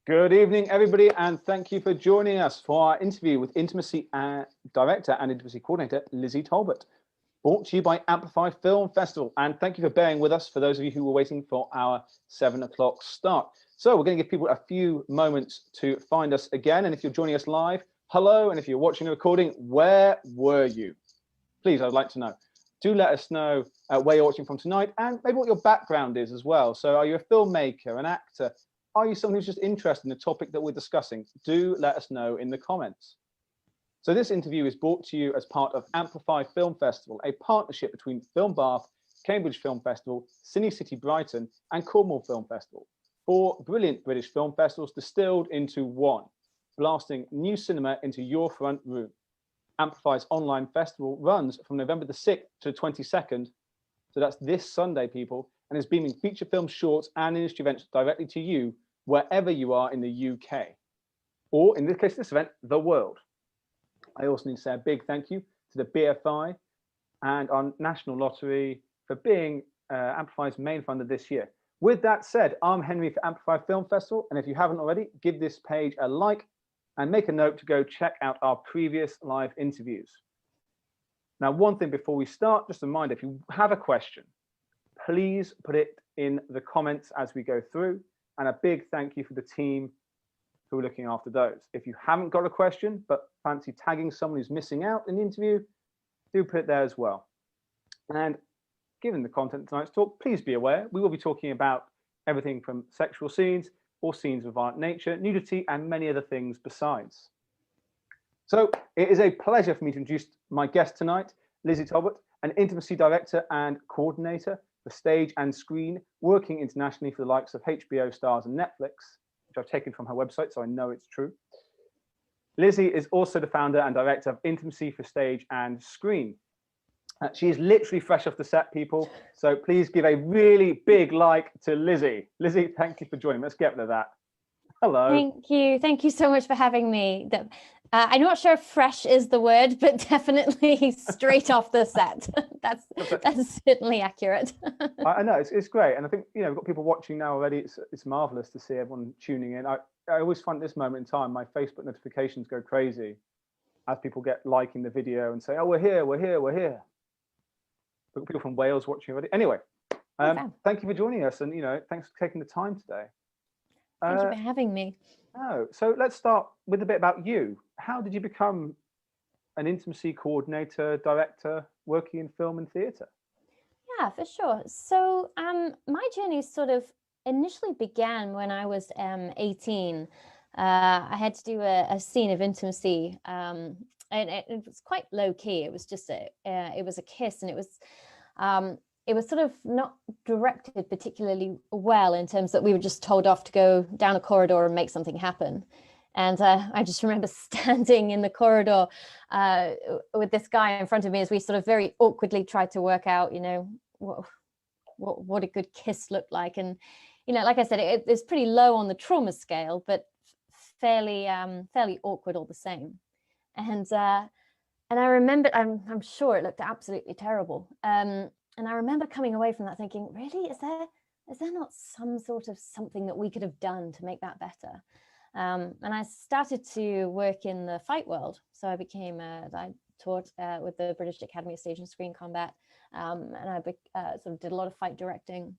Good evening, everybody, and thank you for joining us for our interview with Intimacy Director and Intimacy Coordinator, Lizzy Talbot, brought to you by Amplify Film Festival. And thank you for bearing with us for those of you who were waiting for our 7 o'clock start. So we're going to give people a few moments to find us again. And if you're joining us live, hello. And if you're watching the recording, where were you? Please, I'd like to know. Do let us know where you're watching from tonight and maybe what your background is as well. So are you a filmmaker, an actor? Are you someone who's just interested in the topic that we're discussing? Do let us know in the comments. So this interview is brought to you as part of Amplify Film Festival, a partnership between Film Bath, Cambridge Film Festival, Cine City Brighton, and Cornwall Film Festival. 4 brilliant British film festivals distilled into one, blasting new cinema into your front room. Amplify's online festival runs from November the 6th to the 22nd. So that's this Sunday, people, and is beaming feature film shorts and industry events directly to you wherever you are in the UK, or in this case, this event, the world. I also need to say a big thank you to the BFI and our National Lottery for being Amplify's main funder this year. With that said, I'm Henry for Amplify Film Festival, and if you haven't already, give this page a like and make a note to go check out our previous live interviews. Now, one thing before we start, just a reminder, if you have a question, please put it in the comments as we go through. And a big thank you for the team who are looking after those. If you haven't got a question, but fancy tagging someone who's missing out in the interview, do put it there as well. And given the content of tonight's talk, please be aware, we will be talking about everything from sexual scenes or scenes of violent nature, nudity, and many other things besides. So it is a pleasure for me to introduce my guest tonight, Lizzy Talbot, an intimacy director and coordinator for stage and screen, working internationally for the likes of HBO, Starz, and Netflix, which I've taken from her website, so I know it's true. Lizzy is also the founder and director of Intimacy for Stage and Screen. She is literally fresh off the set, people, so please give a really big like to Lizzy. Lizzy, thank you for joining. Let's get rid of that. Hello. Thank you. Thank you so much for having me. I'm not sure if fresh is the word, but definitely straight off the set. That's certainly accurate. I know, it's great. And I think, you know, we've got people watching now already. It's marvelous to see everyone tuning in. I always find at this moment in time, my Facebook notifications go crazy as people get liking the video and say, oh, we're here, we're here, we're here. We've got people from Wales watching already. Anyway, thank you for joining us. And, you know, thanks for taking the time today. Thank you for having me. Oh, so let's start with a bit about you. How did you become an intimacy coordinator, director, working in film and theatre? Yeah, for sure. So my journey sort of initially began when I was 18. I had to do a scene of intimacy, and it was quite low key. It was just it was a kiss, and it was sort of not directed particularly well, in terms that we were just told off to go down a corridor and make something happen. And I just remember standing in the corridor with this guy in front of me as we sort of very awkwardly tried to work out, you know, what a good kiss looked like. And, you know, like I said, it's pretty low on the trauma scale, but fairly awkward all the same. And I remember, I'm sure it looked absolutely terrible. And I remember coming away from that thinking, really, is there not some sort of something that we could have done to make that better? And I started to work in the fight world. So I taught with the British Academy of Stage and Screen Combat, and I sort of did a lot of fight directing.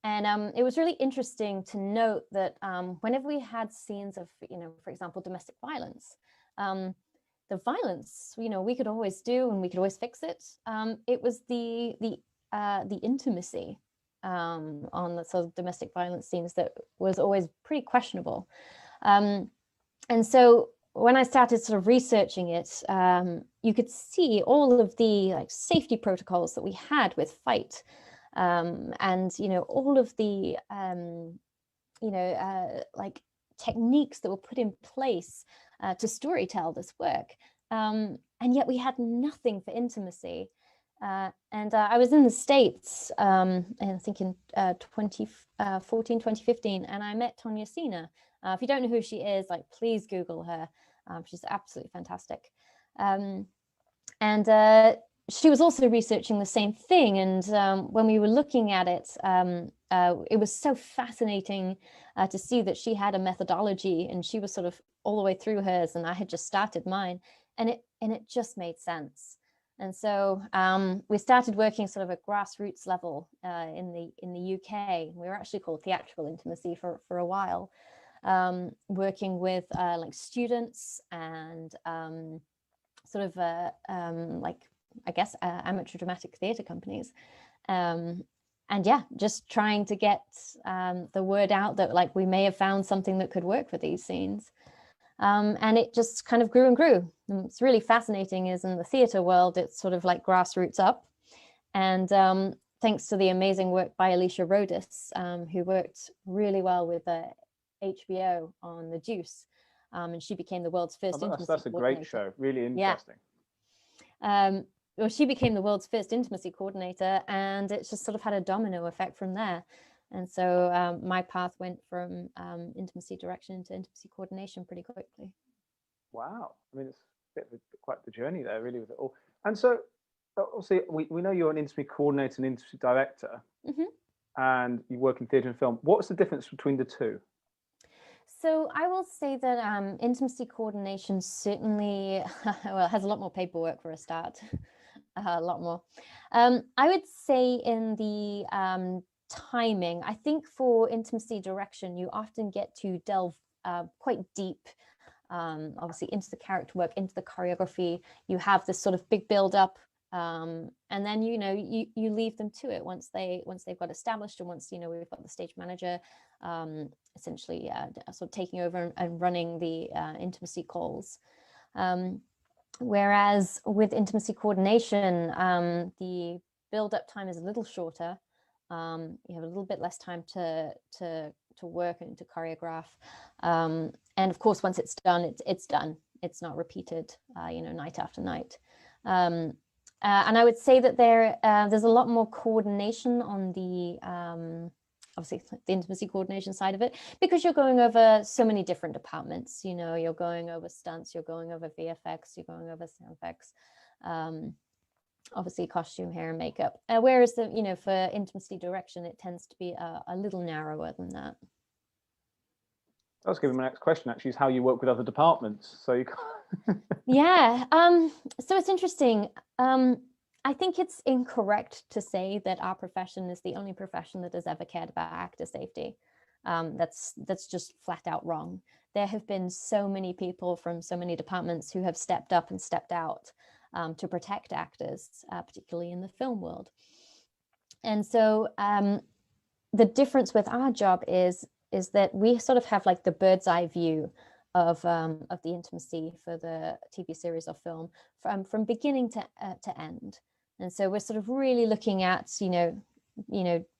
And it was really interesting to note that whenever we had scenes of, you know, for example, domestic violence, the violence, you know, we could always do and we could always fix it. It was the intimacy on the sort of domestic violence scenes that was always pretty questionable. And so when I started sort of researching it, you could see all of the like safety protocols that we had with fight, and, you know, all of the, like techniques that were put in place to storytell this work. And yet we had nothing for intimacy. And I was in the States, I think in 2014, 2015, and I met Tonya Sina. If you don't know who she is, like, please Google her. She's absolutely fantastic. And she was also researching the same thing. And when we were looking at it, it was so fascinating to see that she had a methodology, and she was sort of all the way through hers, and I had just started mine, and it just made sense. And so we started working sort of at grassroots level in the UK. We were actually called Theatrical Intimacy for a while, working with like students and sort of like, I guess, amateur dramatic theatre companies. And yeah, just trying to get the word out that like we may have found something that could work for these scenes. And it just kind of grew and grew. And what's really fascinating is in the theatre world, it's sort of like grassroots up. And thanks to the amazing work by Alicia Rodis, who worked really well with HBO on The Deuce. And she became the world's first intimacy That's a great show, really interesting. Yeah. Well, she became the world's first intimacy coordinator, and it's just sort of had a domino effect from there. And so my path went from intimacy direction to intimacy coordination pretty quickly. Wow. I mean, it's a bit of quite the journey there, really, with it all. And so, obviously, we know you're an intimacy coordinator and intimacy director, and you work in theatre and film. What's the difference between the two? So I will say that intimacy coordination certainly, well, has a lot more paperwork for a start, a lot more. I would say in the timing, I think for intimacy direction, you often get to delve quite deep, obviously into the character work, into the choreography. You have this sort of big build up, and then you leave them to it once they've got established, and once we've got the stage manager essentially sort of taking over and running the intimacy calls. Whereas with intimacy coordination, the build-up time is a little shorter. You have a little bit less time to work and to choreograph. And of course, once it's done, it's done. It's not repeated, night after night. And I would say that there's a lot more coordination on the obviously the intimacy coordination side of it, because you're going over so many different departments. You're going over stunts, you're going over VFX, you're going over sound effects, obviously costume, hair and makeup. Whereas for intimacy direction, it tends to be a little narrower than that. I was giving my next question actually, is how you work with other departments. So you Yeah, so it's interesting. I think it's incorrect to say that our profession is the only profession that has ever cared about actor safety. That's just flat out wrong. There have been so many people from so many departments who have stepped up and stepped out to protect actors, particularly in the film world. And so the difference with our job is that we sort of have like the bird's eye view of the intimacy for the TV series or film from beginning to end. And so we're sort of really looking at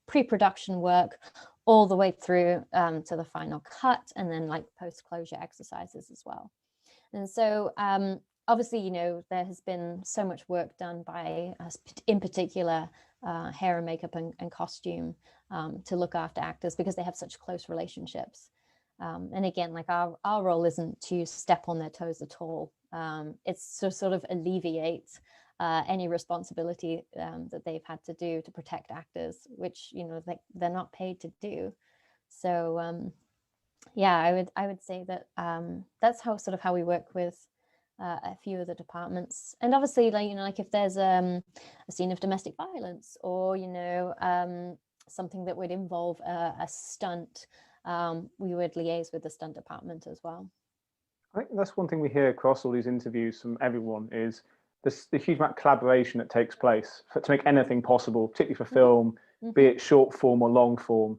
pre-production work all the way through to the final cut, and then like post-closure exercises as well. And so obviously there has been so much work done by us, in particular hair and makeup and costume, to look after actors because they have such close relationships. And again, like our role isn't to step on their toes at all. It's to sort of alleviate any responsibility that they've had to do to protect actors, which they're not paid to do. So yeah, I would say that that's how we work with a few of the departments. And obviously, like if there's a scene of domestic violence or something that would involve a stunt, we would liaise with the stunt department as well. I think that's one thing we hear across all these interviews from everyone is the huge amount of collaboration that takes place to make anything possible, particularly for film, be it short form or long form.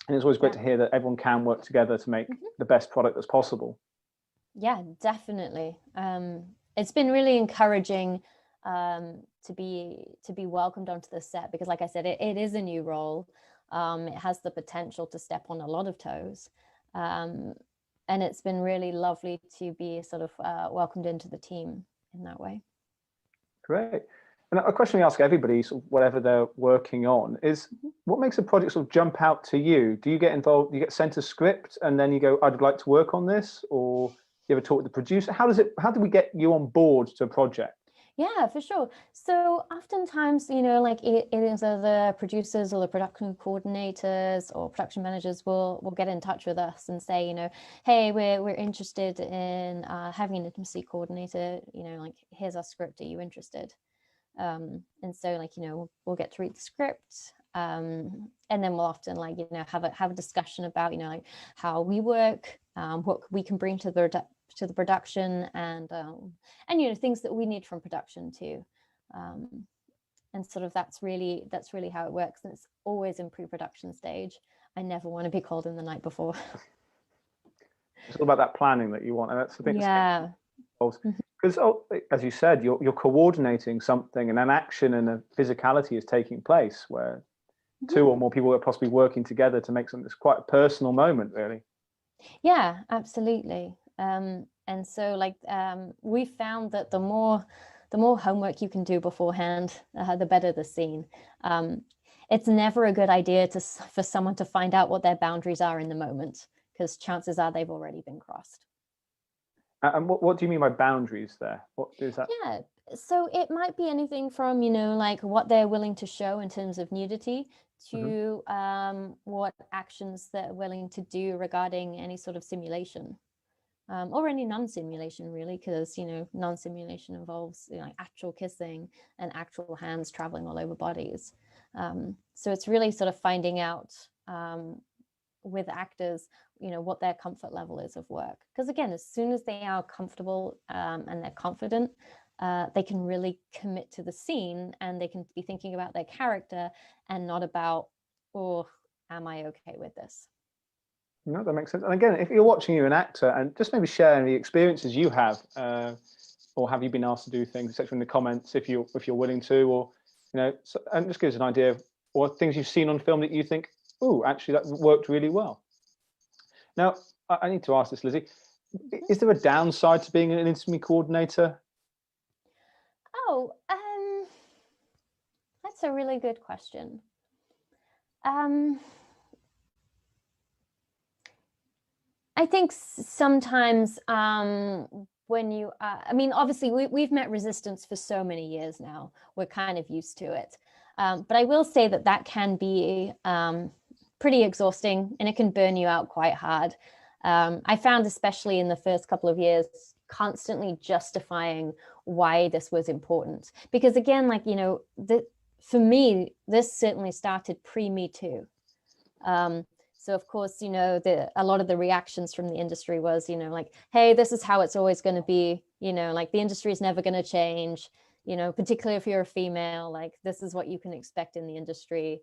And it's always great to hear that everyone can work together to make the best product that's possible. Yeah, definitely. It's been really encouraging to be welcomed onto the set because, like I said, it is a new role. It has the potential to step on a lot of toes. And it's been really lovely to be sort of welcomed into the team in that way. Great. And a question we ask everybody, sort of whatever they're working on, is what makes a project sort of jump out to you? Do you get involved, you get sent a script and then you go, I'd like to work on this? Or you ever talk with the producer? How do we get you on board to a project? Yeah, for sure. So oftentimes, like it is the producers or the production coordinators or production managers will get in touch with us and say, hey, we're interested in having an intimacy coordinator. Like here's our script. Are you interested? And so, like we'll get to read the script, and then we'll often have a discussion about like how we work, what we can bring to the production, and things that we need from production too, and sort of that's really how it works, and it's always in pre-production stage. I never want to be called in the night before. It's all about that planning that you want, and that's the thing. Yeah. Because as you said, you're coordinating something, and an action and a physicality is taking place where two or more people are possibly working together to make something that's quite a personal moment, really. Yeah, absolutely. And so we found that the more homework you can do beforehand, the better the scene. It's never a good idea for someone to find out what their boundaries are in the moment, because chances are they've already been crossed. And what do you mean by boundaries there? What is that? Yeah, so it might be anything from, like what they're willing to show in terms of nudity to what actions they're willing to do regarding any sort of simulation, or any non-simulation, really, because, non-simulation involves actual kissing and actual hands traveling all over bodies. So it's really sort of finding out with actors, what their comfort level is of work. Because again, as soon as they are comfortable and they're confident, they can really commit to the scene, and they can be thinking about their character and not about, oh, am I okay with this? No, that makes sense. And again, if you're watching, you're an actor, and just maybe share the experiences you have, or have you been asked to do things, etc., in the comments, if you're willing to, or and just give us an idea of or things you've seen on film that you think, oh, actually that worked really well. Now, I need to ask this, Lizzy. Is there a downside to being an intimacy coordinator? Oh, that's a really good question. I think sometimes when you, obviously we've met resistance for so many years now. We're kind of used to it. But I will say that can be pretty exhausting, and it can burn you out quite hard. I found, especially in the first couple of years, constantly justifying why this was important. Because again, for me, this certainly started pre-Me Too. So of course, a lot of the reactions from the industry was, hey, this is how it's always going to be, the industry is never going to change, particularly if you're a female, this is what you can expect in the industry.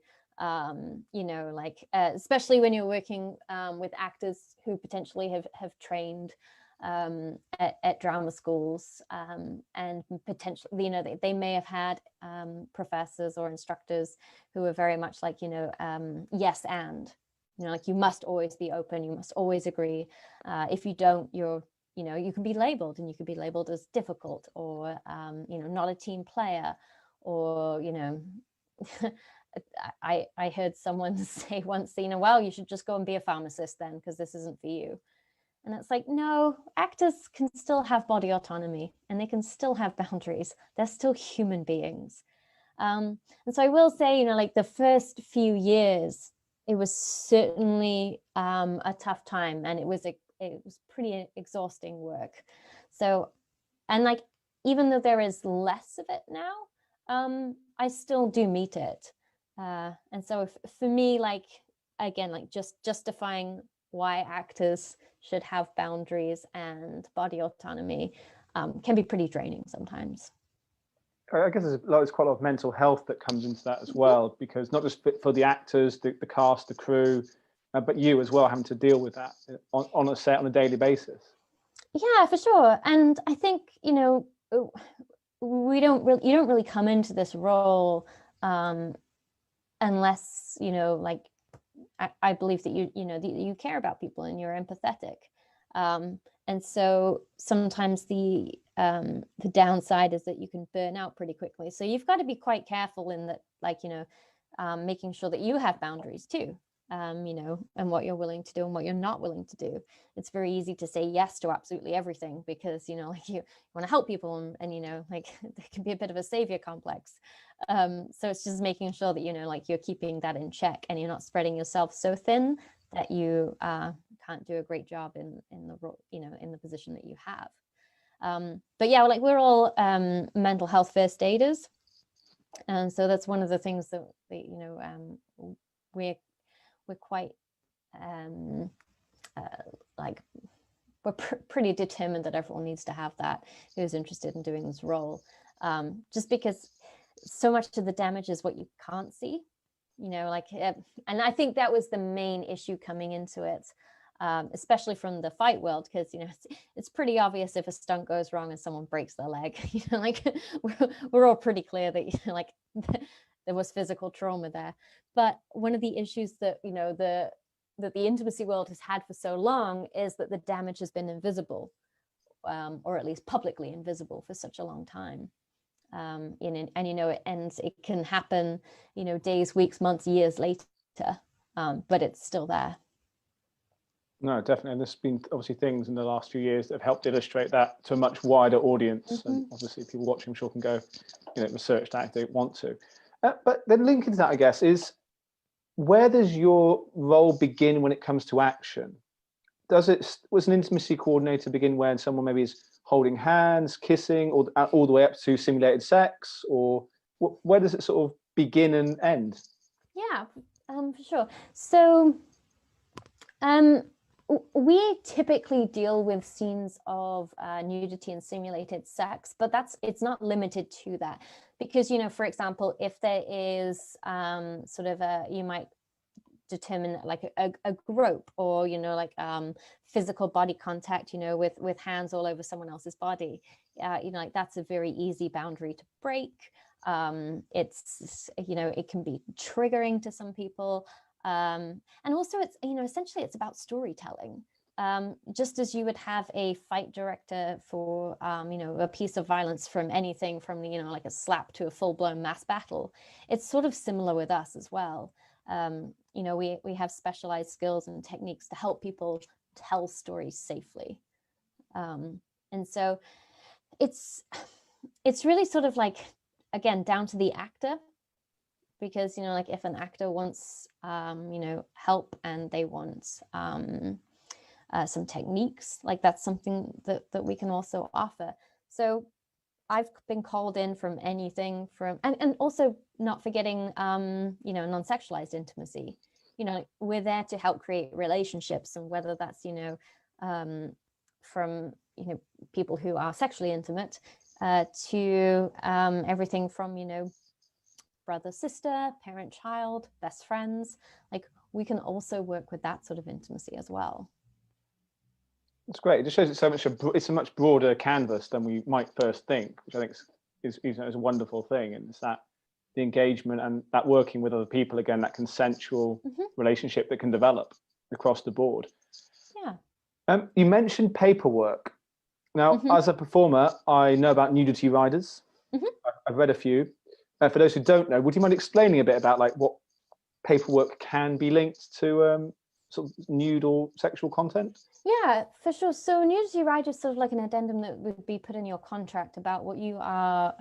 Especially when you're working with actors who potentially have trained at drama schools, and potentially, they may have had professors or instructors who are very much yes, and you must always be open, you must always agree. If you don't, you can be labeled, and you could be labeled as difficult, or not a team player, or I heard someone say once, well, you should just go and be a pharmacist then, because this isn't for you. And it's no, actors can still have body autonomy, and they can still have boundaries. They're still human beings. And so I will say, the first few years, it was certainly a tough time, and it was pretty exhausting work. So, and even though there is less of it now, I still do meet it. And so for me, again, just justifying why actors should have boundaries and body autonomy can be pretty draining sometimes. I guess there's quite a lot of mental health that comes into that as well, because not just for the actors, the cast, the crew, but you as well, having to deal with that on a set on a daily basis. Yeah, for sure. And I think, you don't really come into this role unless, I believe that you care about people and you're empathetic. And so sometimes the downside is that you can burn out pretty quickly. So you've got to be quite careful in that, making sure that you have boundaries too. you know, and what you're willing to do and what you're not willing to do. It's very easy to say yes to absolutely everything because, you know, like you want to help people and, you know, like there can be a bit of a savior complex. So it's just making sure that, you know, like you're keeping that in check and you're not spreading yourself so thin that you can't do a great job in the, you know, in the position that you have. But yeah, like we're all mental health first aiders. And so that's one of the things that you know, we're quite like we're pretty determined that everyone needs to have that who's interested in doing this role, just because so much of the damage is what you can't see, you know, like, and I think that was the main issue coming into it, especially from the fight world, because, you know, it's pretty obvious if a stunt goes wrong and someone breaks their leg, you know, like we're all pretty clear that, you know, like there was physical trauma there. But one of the issues that, you know, that the intimacy world has had for so long is that the damage has been invisible, or at least publicly invisible for such a long time. And you know, it can happen, you know, days, weeks, months, years later, but it's still there. No, definitely. And there's been obviously things in the last few years that have helped illustrate that to a much wider audience. And obviously people watching, I'm sure, can go, you know, research that if they want to. But then linking to that, I guess, is where does your role begin when it comes to action? Was an intimacy coordinator begin when someone maybe is holding hands, kissing, or all the way up to simulated sex? Or where does it sort of begin and end? Yeah, for sure. So we typically deal with scenes of nudity and simulated sex, but it's not limited to that, because, you know, for example, if there is sort of you might determine like a grope, or, you know, like physical body contact, you know, with hands all over someone else's body, you know, like that's a very easy boundary to break. It's, you know, it can be triggering to some people. And also it's, you know, essentially it's about storytelling. Just as you would have a fight director for, you know, a piece of violence, from anything from, you know, like a slap to a full-blown mass battle, it's sort of similar with us as well. You know, we have specialized skills and techniques to help people tell stories safely. And so it's really sort of like, again, down to the actor, because, you know, like if an actor wants, you know, help and they want some techniques, like that's something that we can also offer. So I've been called in from anything from, and also not forgetting, you know, non-sexualized intimacy. You know, we're there to help create relationships, and whether that's, you know, from, you know, people who are sexually intimate to everything from, you know, brother, sister, parent, child, best friends. Like we can also work with that sort of intimacy as well. It's great. It just shows it's a much broader canvas than we might first think, which I think is a wonderful thing. And it's that the engagement and that working with other people, again, that consensual relationship that can develop across the board. Yeah. You mentioned paperwork. Now, as a performer, I know about nudity riders. I've read a few. For those who don't know, would you mind explaining a bit about like what paperwork can be linked to sort of nude or sexual content? Yeah, for sure. So nudity rider is sort of like an addendum that would be put in your contract about what you are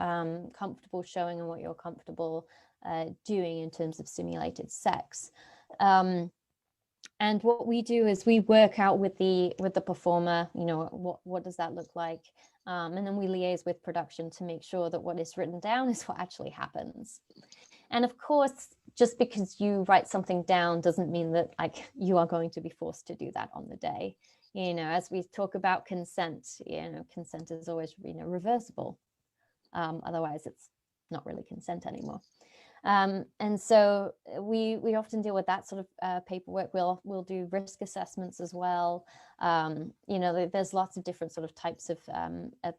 comfortable showing and what you're comfortable doing in terms of simulated sex. And what we do is we work out with the performer, you know, what does that look like? And then we liaise with production to make sure that what is written down is what actually happens. And of course, just because you write something down doesn't mean that like you are going to be forced to do that on the day. You know, as we talk about consent, you know, consent is always, you know, reversible. Otherwise, it's not really consent anymore. And so we often deal with that sort of paperwork. We'll do risk assessments as well. You know, there's lots of different sort of types of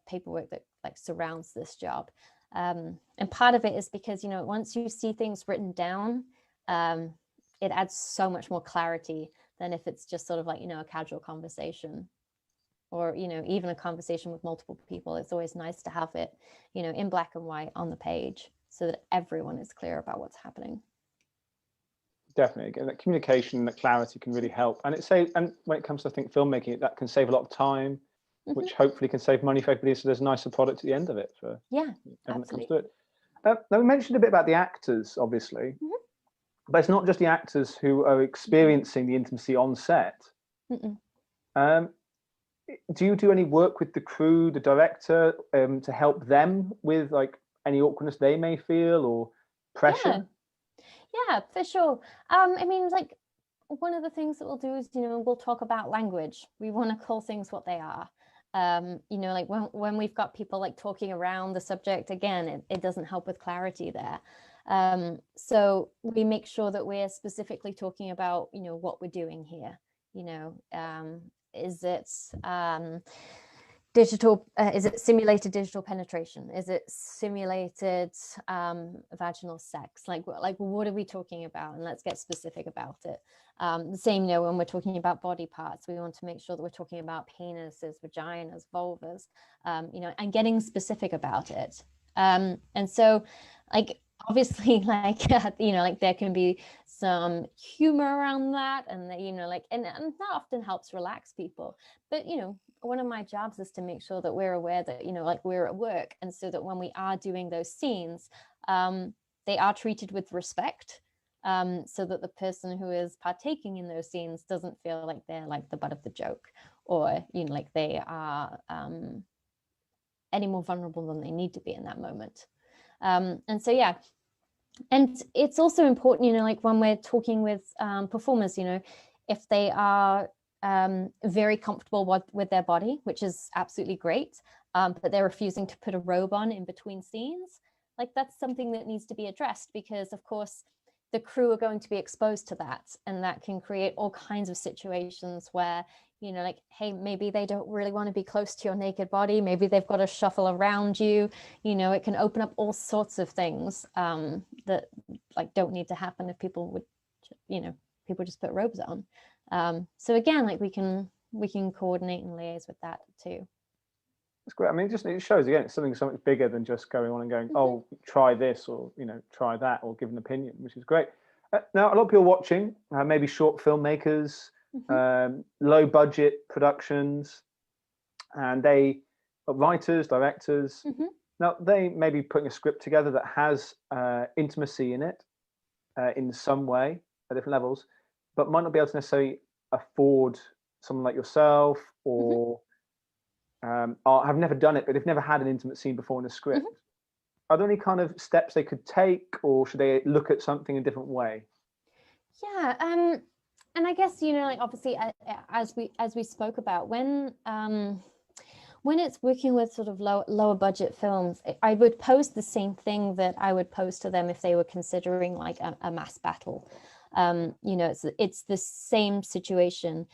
paperwork that like surrounds this job. And part of it is because, you know, once you see things written down, it adds so much more clarity than if it's just sort of like, you know, a casual conversation, or, you know, even a conversation with multiple people. It's always nice to have it, you know, in black and white on the page, so that everyone is clear about what's happening. Definitely, again, that communication and that clarity can really help. And and when it comes to, I think, filmmaking, that can save a lot of time, which hopefully can save money for everybody. So there's a nicer product at the end of it for everyone that comes to it. Now we mentioned a bit about the actors, obviously, but it's not just the actors who are experiencing the intimacy on set. Do you do any work with the crew, the director, to help them with like any awkwardness they may feel or pressure? Yeah, for sure. I mean, like, one of the things that we'll do is, we'll talk about language. We want to call things what they are. Like when we've got people like talking around the subject, again, it doesn't help with clarity there. So we make sure that we're specifically talking about, what we're doing here. Is it digital? Is it simulated digital penetration? Is it simulated vaginal sex? Like what are we talking about? And let's get specific about it. The same, when we're talking about body parts, we want to make sure that we're talking about penises, vaginas, vulvas, and getting specific about it. And so, like, obviously, like, like there can be some humor around that, and and that often helps relax people. But one of my jobs is to make sure that we're aware that like we're at work, and so that when we are doing those scenes, they are treated with respect, so that the person who is partaking in those scenes doesn't feel like they're like the butt of the joke, or like they are any more vulnerable than they need to be in that moment. And so and it's also important, like when we're talking with performers, if they are very comfortable with their body, which is absolutely great, but they're refusing to put a robe on in between scenes, like that's something that needs to be addressed, because of course the crew are going to be exposed to that, and that can create all kinds of situations where like, hey, maybe they don't really want to be close to your naked body, maybe they've got to shuffle around you, it can open up all sorts of things that like don't need to happen if people would people just put robes on. So again, like we can coordinate and liaise with that too. That's great. I mean, it shows again, it's something bigger than just going on and going, oh, try this, or try that, or give an opinion, which is great. Now, a lot of people watching, maybe short filmmakers, low budget productions, and they are writers, directors. Now, they may be putting a script together that has intimacy in it in some way at different levels, but might not be able to necessarily afford someone like yourself, or have never done it, but they've never had an intimate scene before in a script. Are there any kind of steps they could take, or should they look at something a different way? Yeah, and I guess like obviously as we spoke about, when it's working with sort of lower budget films, I would pose the same thing that I would pose to them if they were considering like a mass battle. It's the same situation.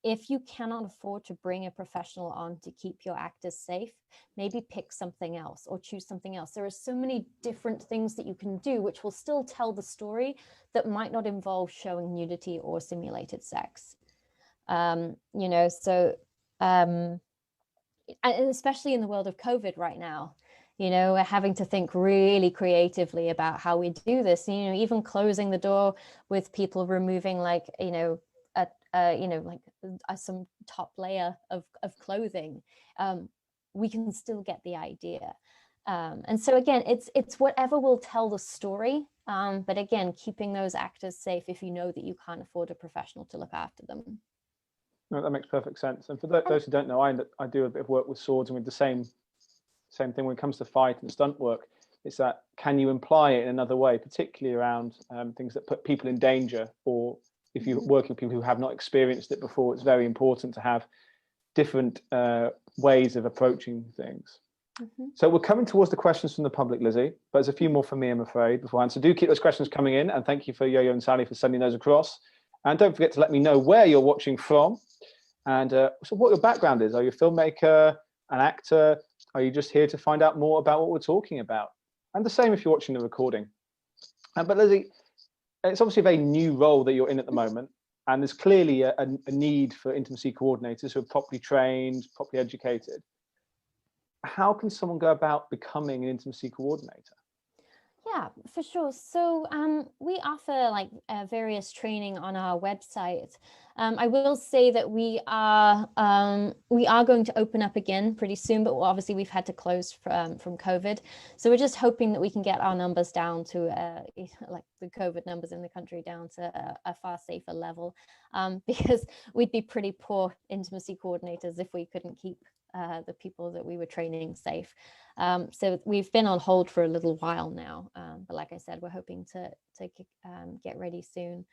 If you cannot afford to bring a professional on to keep your actors safe, maybe pick something else or choose something else. There are so many different things that you can do which will still tell the story that might not involve showing nudity or simulated sex. And especially in the world of COVID right now, we're having to think really creatively about how we do this. Even closing the door with people removing like, some top layer of clothing, we can still get the idea. And so again, it's whatever will tell the story, but again, keeping those actors safe if you know that you can't afford a professional to look after them. No, that makes perfect sense. And for those who don't know, I do a bit of work with swords, and with the same thing when it comes to fight and stunt work. It's that, can you imply it in another way, particularly around things that put people in danger, or if you're working with people who have not experienced it before, it's very important to have different ways of approaching things. So we're coming towards the questions from the public, Lizzy, but there's a few more for me, I'm afraid, beforehand. So do keep those questions coming in, and thank you for Yo-Yo and Sally for sending those across. And don't forget to let me know where you're watching from, and so what your background is. Are you a filmmaker, an actor? Are you just here to find out more about what we're talking about? And the same if you're watching the recording. But Lizzy, it's obviously a very new role that you're in at the moment, and there's clearly a need for intimacy coordinators who are properly trained, properly educated. How can someone go about becoming an intimacy coordinator? Yeah, for sure. So we offer like various training on our website. I will say that we are going to open up again pretty soon, but obviously we've had to close from COVID. So we're just hoping that we can get our numbers down to like the COVID numbers in the country down to a far safer level, because we'd be pretty poor intimacy coordinators if we couldn't keep the people that we were training safe. So we've been on hold for a little while now, but like I said, we're hoping to get ready soon.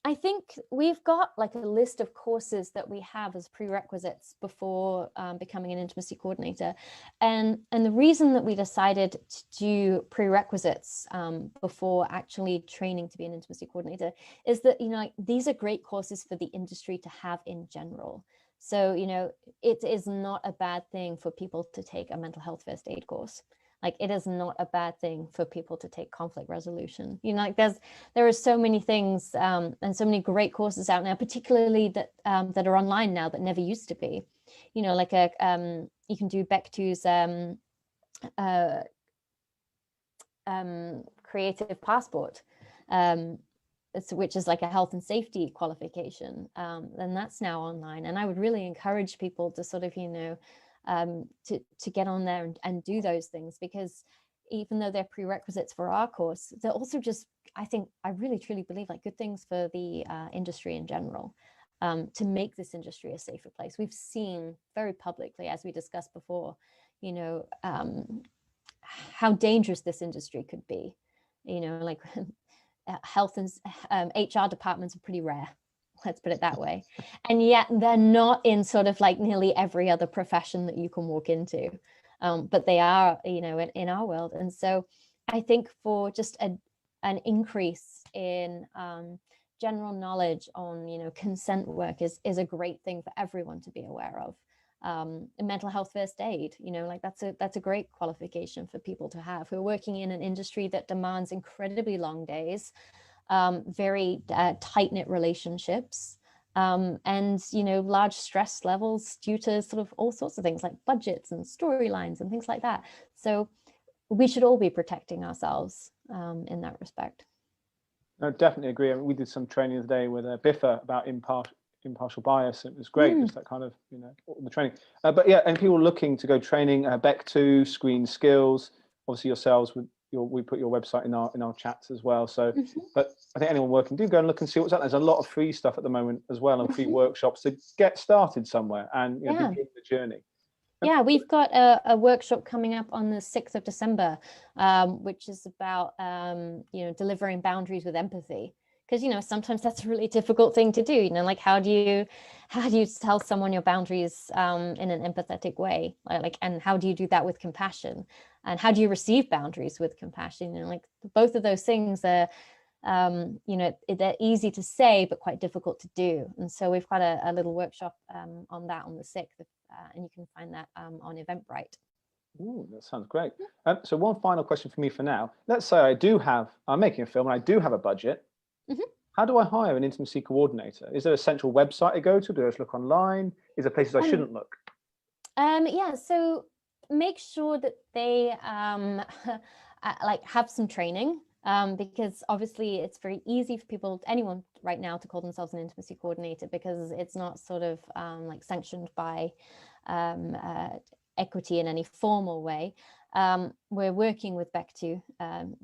I think we've got like a list of courses that we have as prerequisites before becoming an intimacy coordinator, and the reason that we decided to do prerequisites before actually training to be an intimacy coordinator is that, you know, like, these are great courses for the industry to have in general. So, you know, it is not a bad thing for people to take a mental health first aid course. Like, it is not a bad thing for people to take conflict resolution. You know, like there are so many things and so many great courses out now, particularly that that are online now that never used to be. You know, like you can do Beck2's creative passport, which is like a health and safety qualification, and that's now online. And I would really encourage people to sort of, you know, to get on there and do those things, because even though they're prerequisites for our course, they're also just, I really truly believe, like, good things for the industry in general, to make this industry a safer place. We've seen very publicly, as we discussed before, you know, how dangerous this industry could be. You know, like health and HR departments are pretty rare, let's put it that way, and yet they're not in sort of like nearly every other profession that you can walk into, but they are, you know, in our world. And so I think for just an increase in general knowledge on, you know, consent work is a great thing for everyone to be aware of. Mental health first aid, you know, like that's a great qualification for people to have who are working in an industry that demands incredibly long days, very tight-knit relationships, and, you know, large stress levels due to sort of all sorts of things like budgets and storylines and things like that. So we should all be protecting ourselves in that respect. I definitely agree. I mean, we did some training today with Biffa about impartial bias. It was great, just that kind of, you know, the training. But yeah, and people looking to go training, Beck2, Screen Skills, obviously yourselves, we put your website in our chats as well. So, but I think anyone working, do go and look and see what's out there. There's a lot of free stuff at the moment as well, and free workshops to get started somewhere and, you know, begin the journey. Yeah, we've got a workshop coming up on the 6th of December, which is about, you know, delivering boundaries with empathy. Because, you know, sometimes that's a really difficult thing to do. You know, like, how do you tell someone your boundaries in an empathetic way? Like, and how do you do that with compassion? And how do you receive boundaries with compassion? And like, both of those things are, you know, they're easy to say, but quite difficult to do. And so we've got a little workshop on that on the 6th, and you can find that on Eventbrite. Ooh, that sounds great. So one final question for me for now. Let's say I'm making a film and I do have a budget. How do I hire an intimacy coordinator? Is there a central website I go to? Do I just look online? Is there places I shouldn't look? Yeah, so make sure that they like have some training, because obviously it's very easy for anyone right now to call themselves an intimacy coordinator, because it's not sort of like sanctioned by equity in any formal way. We're working with Beck2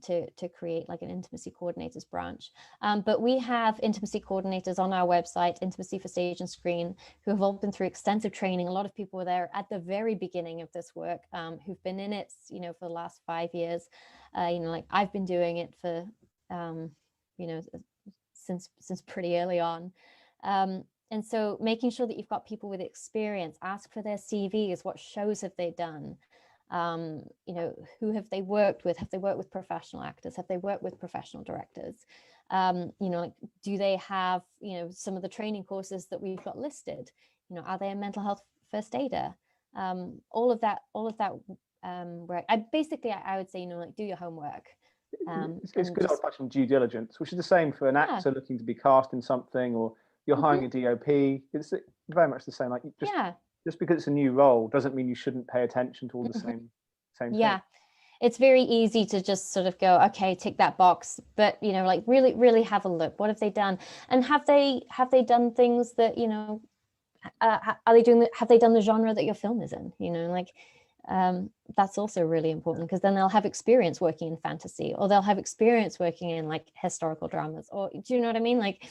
to create like an intimacy coordinators branch, but we have intimacy coordinators on our website, Intimacy for Stage and Screen, who have all been through extensive training. A lot of people were there at the very beginning of this work, who've been in it, you know, for the last 5 years. You know, like, I've been doing it for you know, since pretty early on. And so making sure that you've got people with experience, ask for their CVs, what shows have they done? You know, who have they worked with? Have they worked with professional actors? Have they worked with professional directors? You know, like, do they have, you know, some of the training courses that we've got listed? You know, are they a mental health first aider? All of that work. I would say, you know, like, do your homework. It's good old-fashioned due diligence, which is the same for an actor looking to be cast in something, or you're hiring a DOP. It's very much the same. Like, just because it's a new role doesn't mean you shouldn't pay attention to all the same things. it's very easy to just sort of go, okay, tick that box, but you know, like really have a look. What have they done? And have they done things that, you know, have they done the genre that your film is in? You know, like that's also really important, because then they'll have experience working in fantasy, or they'll have experience working in like historical dramas, or do you know what I mean? Like,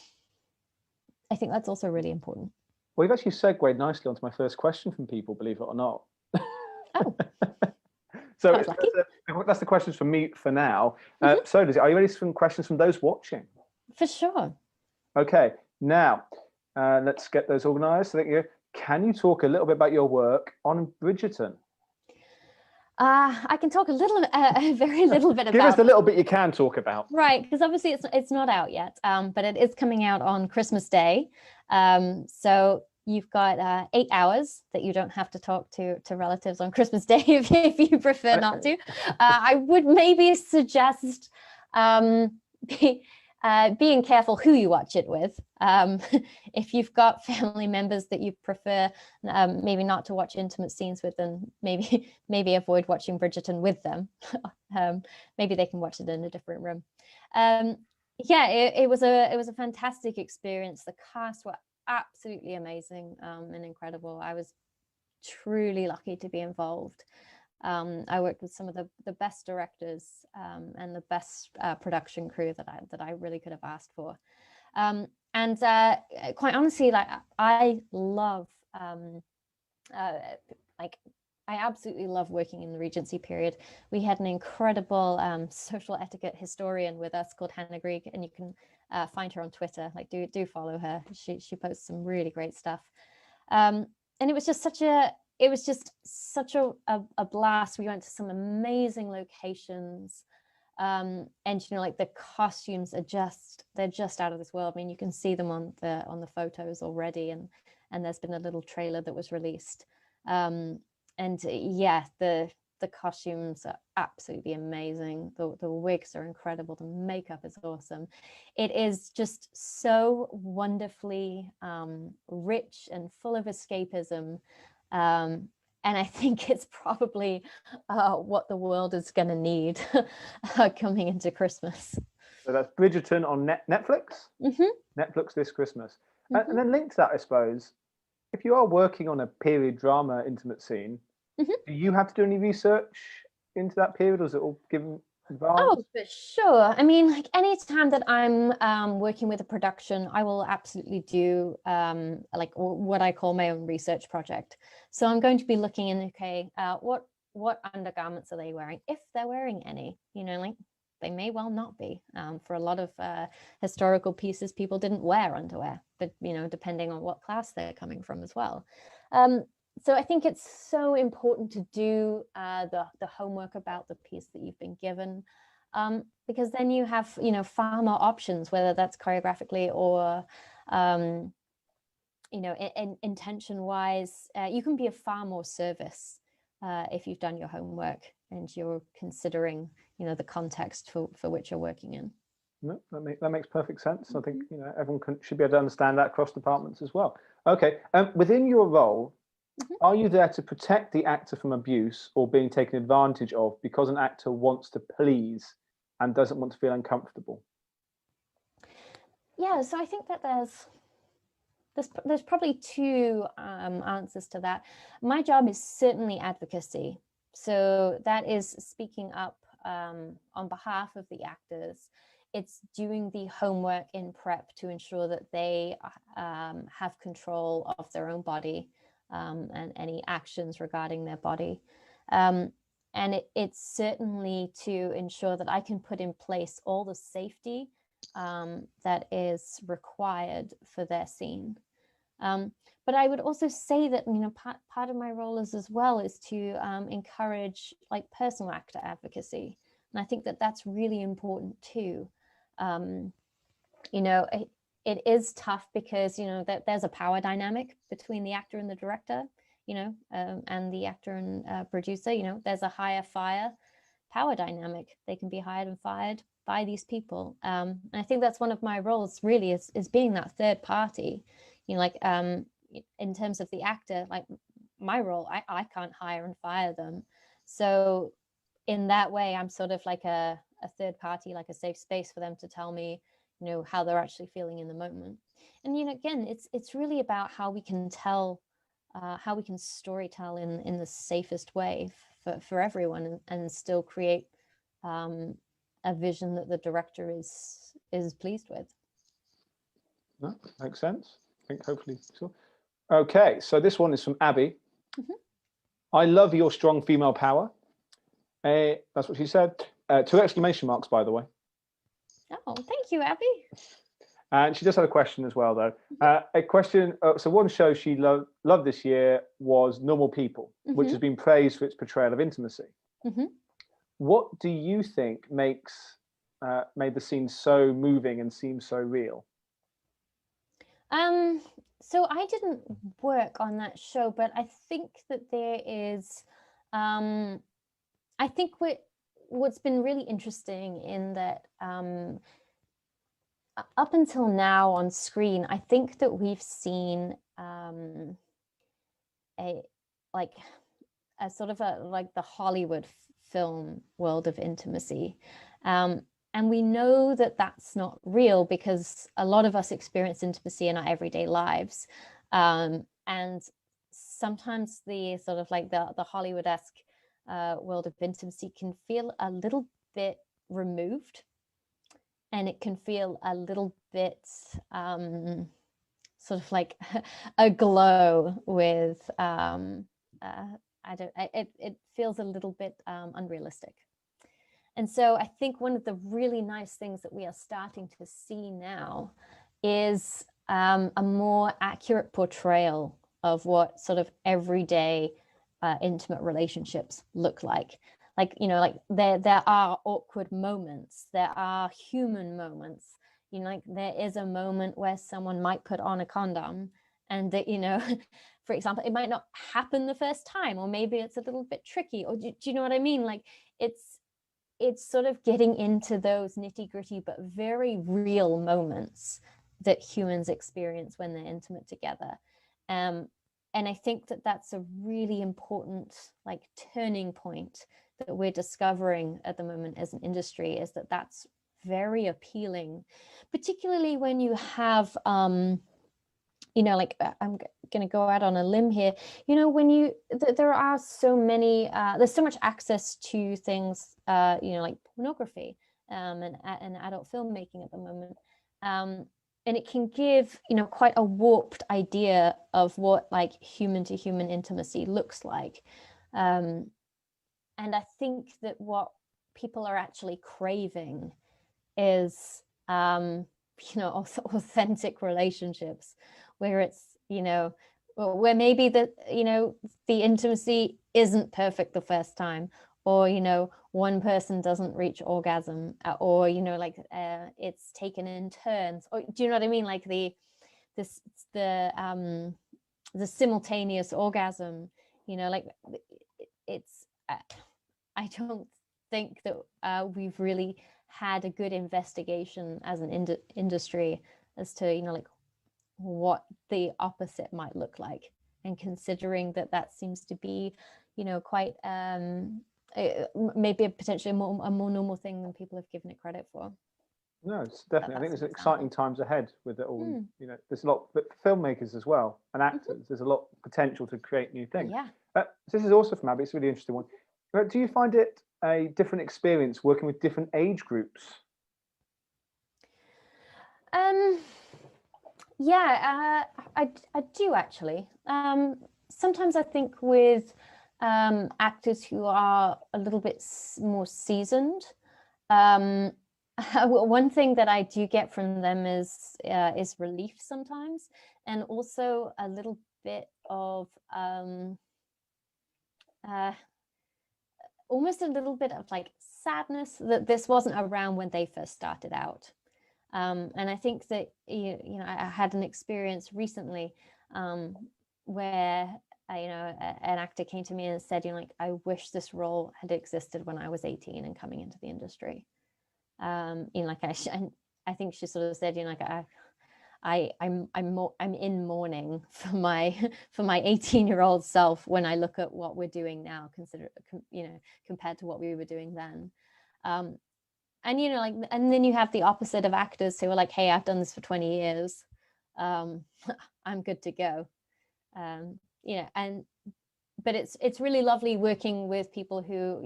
I think that's also really important. Well, you've actually segued nicely onto my first question from people, believe it or not. Oh, so that's the questions from me for now. So, Lizzy, are you ready for some questions from those watching? For sure. Okay, now let's get those organised. So, can you talk a little bit about your work on Bridgerton? I can talk a little, very little bit about. Give us the little bit you can talk about. Right, because obviously it's not out yet, but it is coming out on Christmas Day. So you've got 8 hours that you don't have to talk to relatives on Christmas Day if you prefer not to. I would maybe suggest being careful who you watch it with. If you've got family members that you prefer maybe not to watch intimate scenes with, then maybe avoid watching Bridgerton with them. Maybe they can watch it in a different room. Yeah, it was a fantastic experience. The cast were absolutely amazing and incredible. I was truly lucky to be involved. I worked with some of the best directors and the best production crew that I really could have asked for. And quite honestly, like I love, I absolutely love working in the Regency period. We had an incredible social etiquette historian with us called Hannah Grieg, and you can find her on Twitter. Like, do follow her. She posts some really great stuff. And it was just such a blast. We went to some amazing locations. And you know, like the costumes are they're just out of this world. I mean, you can see them on the photos already, and there's been a little trailer that was released. And yeah, the costumes are absolutely amazing. The wigs are incredible. The makeup is awesome. It is just so wonderfully rich and full of escapism. And I think it's probably what the world is going to need coming into Christmas. So that's Bridgerton on Netflix. Netflix this Christmas. And then linked to that, I suppose, if you are working on a period drama intimate scene, do you have to do any research into that period, or is it all given advance? Oh, for sure. I mean, like any time that I'm working with a production, I will absolutely do like what I call my own research project. So I'm going to be looking in, okay, what undergarments are they wearing, if they're wearing any, you know, like they may well not be. For a lot of historical pieces, people didn't wear underwear, but you know, depending on what class they're coming from as well. So I think it's so important to do the homework about the piece that you've been given, because then you have, you know, far more options, whether that's choreographically or, you know, intention wise. You can be of far more service if you've done your homework and you're considering, you know, the context for which you're working in. No, that makes perfect sense. I think, you know, everyone should be able to understand that across departments as well. Okay, within your role, are you there to protect the actor from abuse or being taken advantage of because an actor wants to please and doesn't want to feel uncomfortable? Yeah, so I think that there's probably two answers to that. My job is certainly advocacy. So that is speaking up on behalf of the actors. It's doing the homework in prep to ensure that they have control of their own body and any actions regarding their body. And it's certainly to ensure that I can put in place all the safety that is required for their scene. But I would also say that, you know, part of my role as well is to encourage like personal actor advocacy. And I think that that's really important too. You know, it is tough because, you know, there's a power dynamic between the actor and the director, you know, and the actor and producer. You know, there's a hire fire power dynamic. They can be hired and fired by these people. And I think that's one of my roles really is being that third party, you know, like in terms of the actor, like my role, I can't hire and fire them. So in that way, I'm sort of like a third party, like a safe space for them to tell me, you know, how they're actually feeling in the moment. And, you know, again, it's really about how we can tell, how we can story tell in the safest way for everyone, and still create a vision that the director is pleased with. No, makes sense. I think hopefully so. Okay, so this one is from Abby. I love your strong female power. That's what she said. 2 exclamation marks, by the way. Oh, thank you, Abby. And she just had a question as well, though. A question. So one show she loved this year was Normal People, which has been praised for its portrayal of intimacy. What do you think made the scene so moving and seem so real? So I didn't work on that show, but I think that there is, I think what's been really interesting in that, up until now on screen, I think that we've seen a sort of like the Hollywood film world of intimacy. And we know that that's not real, because a lot of us experience intimacy in our everyday lives. And sometimes the sort of like the Hollywood-esque world of intimacy can feel a little bit removed. And it can feel a little bit sort of like aglow with, it feels a little bit unrealistic. And so I think one of the really nice things that we are starting to see now is a more accurate portrayal of what sort of everyday intimate relationships look like. Like, you know, like there are awkward moments, there are human moments, you know, like there is a moment where someone might put on a condom, and that, you know, for example, it might not happen the first time, or maybe it's a little bit tricky, or do you know what I mean? Like it's sort of getting into those nitty-gritty but very real moments that humans experience when they're intimate together. And I think that that's a really important like turning point that we're discovering at the moment as an industry, is that that's very appealing, particularly when you have you know, like I'm going to go out on a limb here, you know, when there are so many, there's so much access to things, you know, like pornography and adult filmmaking at the moment. And it can give, you know, quite a warped idea of what like human to human intimacy looks like. And I think that what people are actually craving is, you know, authentic relationships, where it's, you know, where maybe you know, the intimacy isn't perfect the first time, or, you know, one person doesn't reach orgasm, or, you know, like it's taken in turns, or do you know what I mean? Like the simultaneous orgasm, you know, like it's, I don't think that we've really had a good investigation as an industry as to, you know, like what the opposite might look like, and considering that seems to be, you know, quite maybe potentially a more normal thing than people have given it credit for. No, it's definitely. I think there's exciting times ahead with it all. You know, there's a lot, but for filmmakers as well and actors, there's a lot of potential to create new things. Yeah. This is also from Abby. It's a really interesting one. Do you find it a different experience working with different age groups? Yeah, I do actually. Sometimes I think with actors who are a little bit more seasoned, one thing that I do get from them is relief sometimes, and also a little bit of almost a little bit of like sadness that this wasn't around when they first started out. And I think that, you know, I had an experience recently where, you know, an actor came to me and said, you know, like, I wish this role had existed when I was 18 and coming into the industry. You know, like I think she sort of said, you know, like I'm in mourning for my 18-year-old self when I look at what we're doing now, compared to what we were doing then. And and then you have the opposite of actors who are like, hey, I've done this for 20 years, I'm good to go. But it's really lovely working with people who,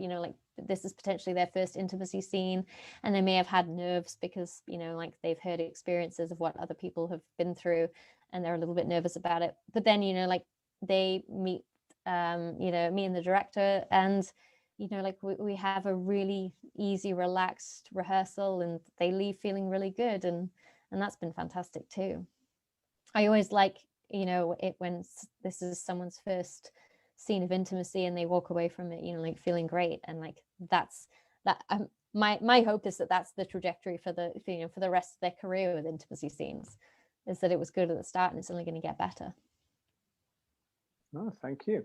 this is potentially their first intimacy scene, and they may have had nerves because, they've heard experiences of what other people have been through, and they're a little bit nervous about it. But then, they meet, me and the director, and, we have a really easy, relaxed rehearsal, and they leave feeling really good. And that's been fantastic too. I always like, it when this is someone's first scene of intimacy and they walk away from it, feeling great. And that's that. My hope is that that's the trajectory for the rest of their career with intimacy scenes, is that it was good at the start and it's only going to get better. Oh, thank you.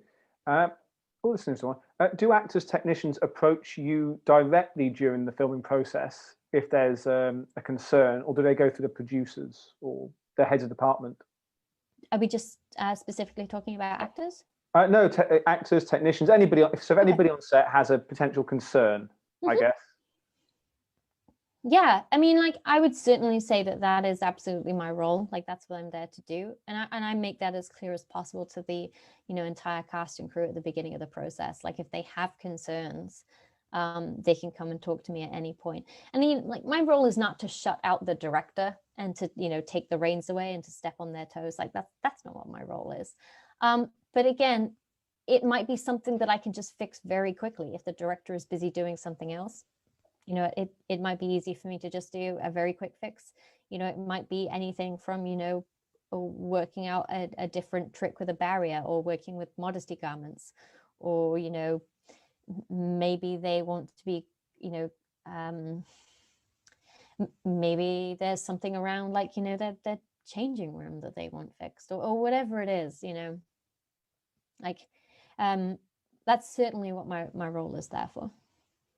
Do actors, technicians approach you directly during the filming process if there's a concern, or do they go through the producers or the heads of department? Are we just specifically talking about actors? No, actors, technicians, anybody. If anybody on set has a potential concern, I guess. Yeah, I mean, I would certainly say that is absolutely my role. That's what I'm there to do, and I make that as clear as possible to the entire cast and crew at the beginning of the process. If they have concerns, they can come and talk to me at any point. I mean, my role is not to shut out the director and to take the reins away and to step on their toes. That's not what my role is. But again, it might be something that I can just fix very quickly if the director is busy doing something else. It might be easy for me to just do a very quick fix. It might be anything from, working out a different trick with a barrier, or working with modesty garments, or, maybe they want to be, maybe there's something around their changing room that they want fixed, or whatever it is, that's certainly what my role is there for.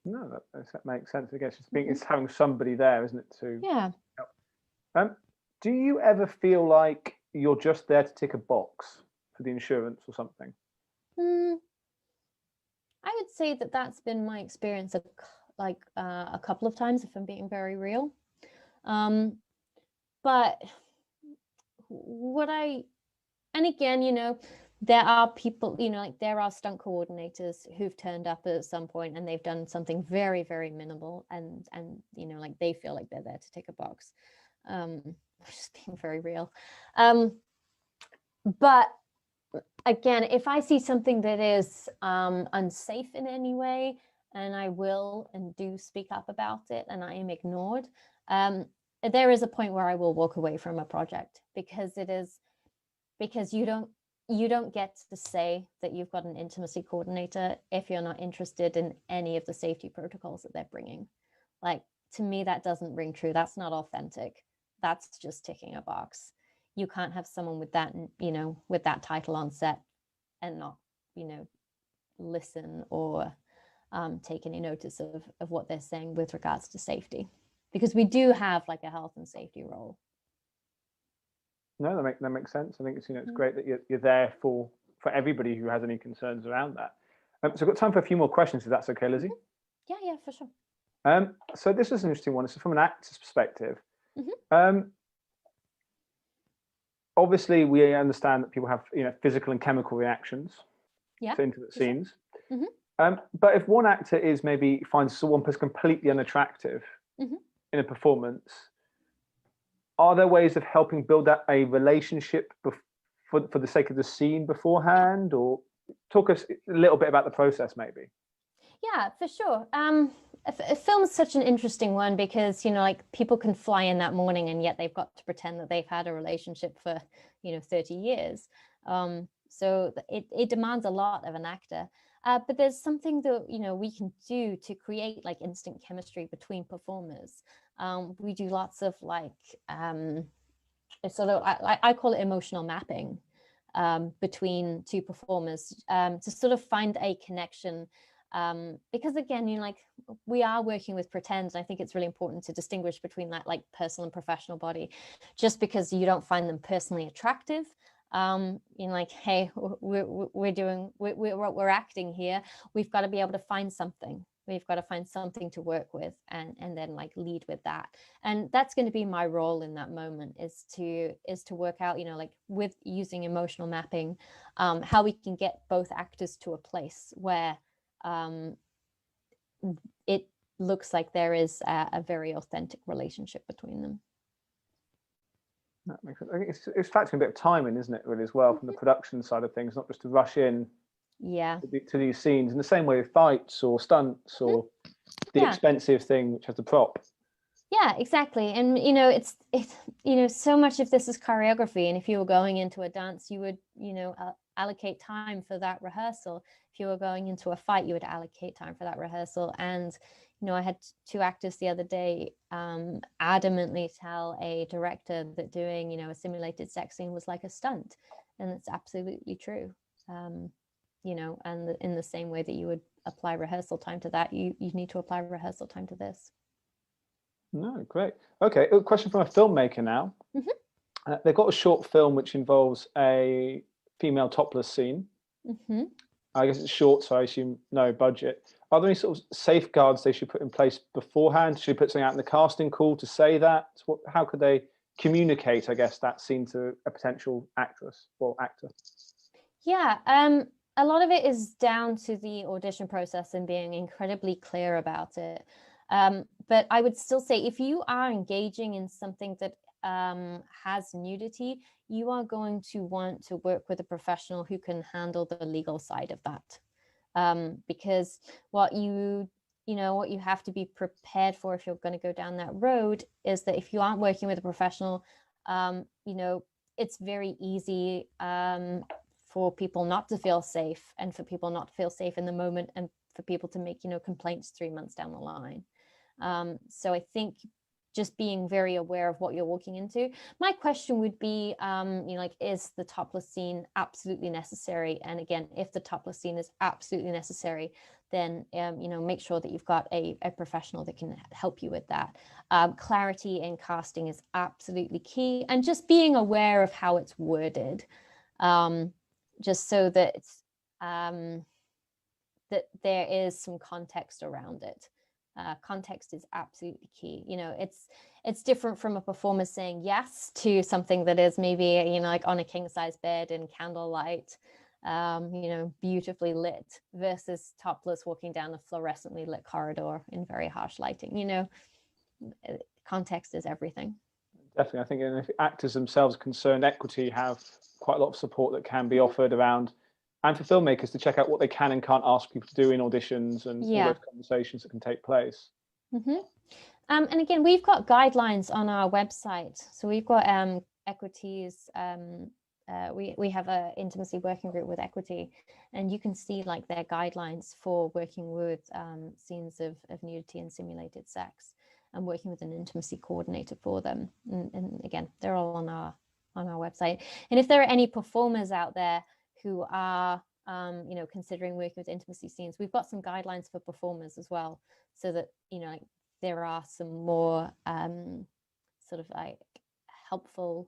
No, that makes sense. I guess it's having somebody there, isn't it? Yeah. Help. Do you ever feel like you're just there to tick a box for the insurance or something? I would say that's been my experience a couple of times, if I'm being very real. But and again, there are people, there are stunt coordinators who've turned up at some point and they've done something very, very minimal, and they feel like they're there to tick a box. Just being very real. But again, if I see something that is unsafe in any way, and I will and do speak up about it, and I am ignored, there is a point where I will walk away from a project, because you don't get to say that you've got an intimacy coordinator if you're not interested in any of the safety protocols that they're bringing. To me, that doesn't ring true. That's not authentic. That's just ticking a box. You can't have someone with that, with that title on set and not, listen or take any notice of what they're saying with regards to safety, because we do have a health and safety role. No, that makes sense. I think it's it's great that you're there for everybody who has any concerns around that. So I've got time for a few more questions, if that's okay, Lizzy. Yeah, for sure. So this is an interesting one. It's from an actor's perspective. Obviously, we understand that people have physical and chemical reactions to intimate scenes. But if one actor finds one person completely unattractive in a performance, are there ways of helping build up a relationship for the sake of the scene beforehand, or talk us a little bit about the process, maybe? Yeah, for sure. A film is such an interesting one, because people can fly in that morning and yet they've got to pretend that they've had a relationship for 30 years. So it demands a lot of an actor. But there's something that we can do to create instant chemistry between performers. We do lots of I call it emotional mapping between two performers, to sort of find a connection Because again, like we are working with pretend, and I think it's really important to distinguish between that like personal and professional body. Just because you don't find them personally attractive, like, hey, we're acting here, we've got to be able to find something. We've got to find something to work with, and then like lead with that. And that's going to be my role in that moment, is to work out, like with using emotional mapping, how we can get both actors to a place where it looks like there is a very authentic relationship between them. That makes sense. I think it's factoring a bit of timing, isn't it, really, as well, from the production side of things, not just to rush in to these scenes in the same way with fights or stunts or the expensive thing which has the prop. Yeah, exactly. And it's so much of this is choreography, and if you were going into a dance, you would allocate time for that rehearsal. If you were going into a fight, you would allocate time for that rehearsal. And I had 2 actors the other day adamantly tell a director that doing a simulated sex scene was like a stunt, and it's absolutely true. And in the same way that you would apply rehearsal time to that, you need to apply rehearsal time to this. No, great. Okay, a question from a filmmaker now. They've got a short film which involves a female topless scene. I guess it's short, so I assume no budget. Are there any sort of safeguards they should put in place beforehand? Should they put something out in the casting call to say that? How could they communicate, I guess, that scene to a potential actress or actor? Yeah, a lot of it is down to the audition process and being incredibly clear about it. But I would still say, if you are engaging in something that has nudity, you are going to want to work with a professional who can handle the legal side of that. Because what you have to be prepared for if you're going to go down that road is that if you aren't working with a professional, it's very easy for people not to feel safe, and for people not to feel safe in the moment, and for people to make complaints 3 months down the line. So I think just being very aware of what you're walking into. My question would be, is the topless scene absolutely necessary? And again, if the topless scene is absolutely necessary, then make sure that you've got a professional that can help you with that. Clarity in casting is absolutely key, and just being aware of how it's worded, just so that it's that there is some context around it. Context is absolutely key. It's different from a performer saying yes to something that is maybe like on a king size bed in candlelight, beautifully lit, versus topless walking down a fluorescently lit corridor in very harsh lighting. Context is everything. Definitely. I think if actors themselves are concerned, equity have quite a lot of support that can be offered around, and for filmmakers to check out what they can and can't ask people to do in auditions, and all those conversations that can take place. And again, we've got guidelines on our website. So we've got equities. We have an intimacy working group with Equity, and you can see like their guidelines for working with scenes of nudity and simulated sex, and working with an intimacy coordinator for them. And again, they're all on our website. And if there are any performers out there who are considering working with intimacy scenes, we've got some guidelines for performers as well, so that there are some more sort of like helpful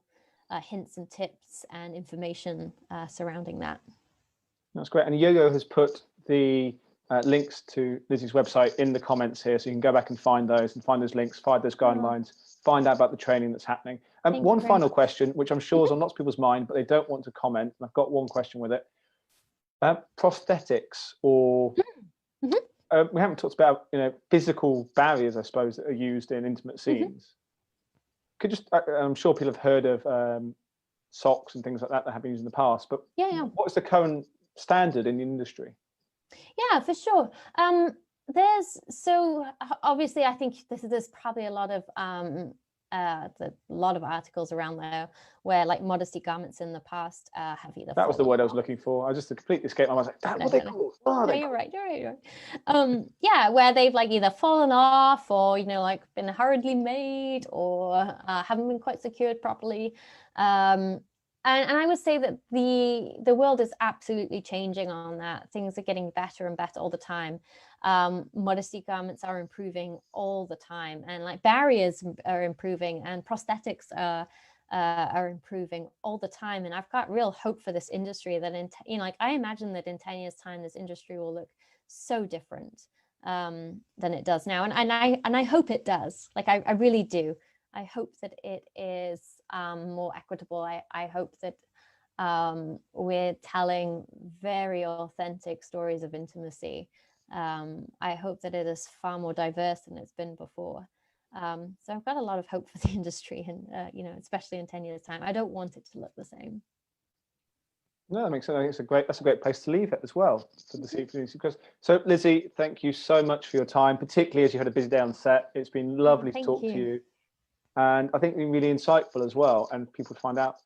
hints and tips and information surrounding that. That's great. And Yo-Yo has put the links to Lizzy's website in the comments here, so you can go back and find those links, find those guidelines, find out about the training that's happening. One final question, which I'm sure is on lots of people's mind, but they don't want to comment, and I've got one question with it. Prosthetics, or we haven't talked about physical barriers, I suppose, that are used in intimate scenes. I'm sure people have heard of socks and things like that have been used in the past, but what is the current standard in the industry? Yeah, for sure. Obviously I think there's probably a lot of articles around there where like modesty garments in the past have either that was the word I was looking for. I just completely escaped my mind. I was like, that's what they call it. No, you're right. Where they've like either fallen off, or like been hurriedly made, or haven't been quite secured properly. And I would say that the world is absolutely changing on that. Things are getting better and better all the time. Modesty garments are improving all the time, and like barriers are improving, and prosthetics are improving all the time. And I've got real hope for this industry that like I imagine that in 10 years time this industry will look so different than it does now, and I hope it does. Like I really do. I hope that it is more equitable. I hope that we're telling very authentic stories of intimacy. I hope that it is far more diverse than it's been before. So I've got a lot of hope for the industry, and especially in 10 years' time. I don't want it to look the same. No, that makes sense. I think that's a great place to leave it as well for this evening. So, Lizzy, thank you so much for your time, particularly as you had a busy day on set. It's been lovely to talk to you, and I think it's been really insightful as well, and people to find out.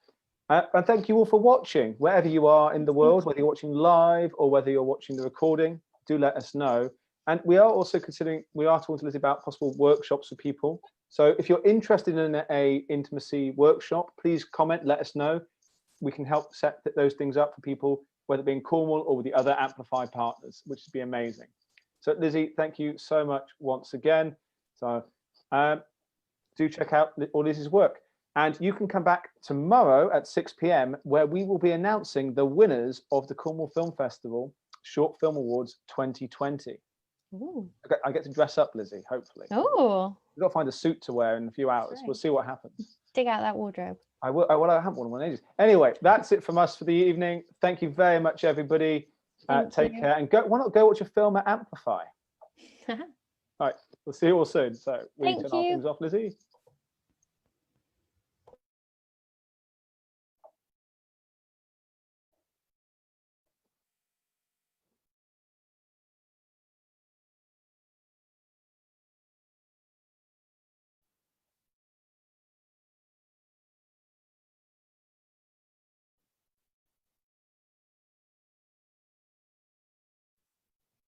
And thank you all for watching, wherever you are in the world, whether you're watching live or whether you're watching the recording. Do let us know. And we are also talking to Lizzy about possible workshops for people. So if you're interested in a intimacy workshop, please comment, let us know. We can help set those things up for people, whether it be in Cornwall or with the other Amplify partners, which would be amazing. So Lizzy, thank you so much once again. So do check out all Lizzy's work. And you can come back tomorrow at 6 p.m. where we will be announcing the winners of the Cornwall Film Festival Short Film Awards 2020. Ooh. I get to dress up, Lizzy, hopefully. Oh. We've got to find a suit to wear in a few hours. Right. We'll see what happens. Dig out that wardrobe. I will. Well, I haven't worn one in ages. Anyway, that's it from us for the evening. Thank you very much, everybody. Take care, and why not go watch a film at Amplify? All right, we'll see you all soon. So we turn our things off, Lizzy.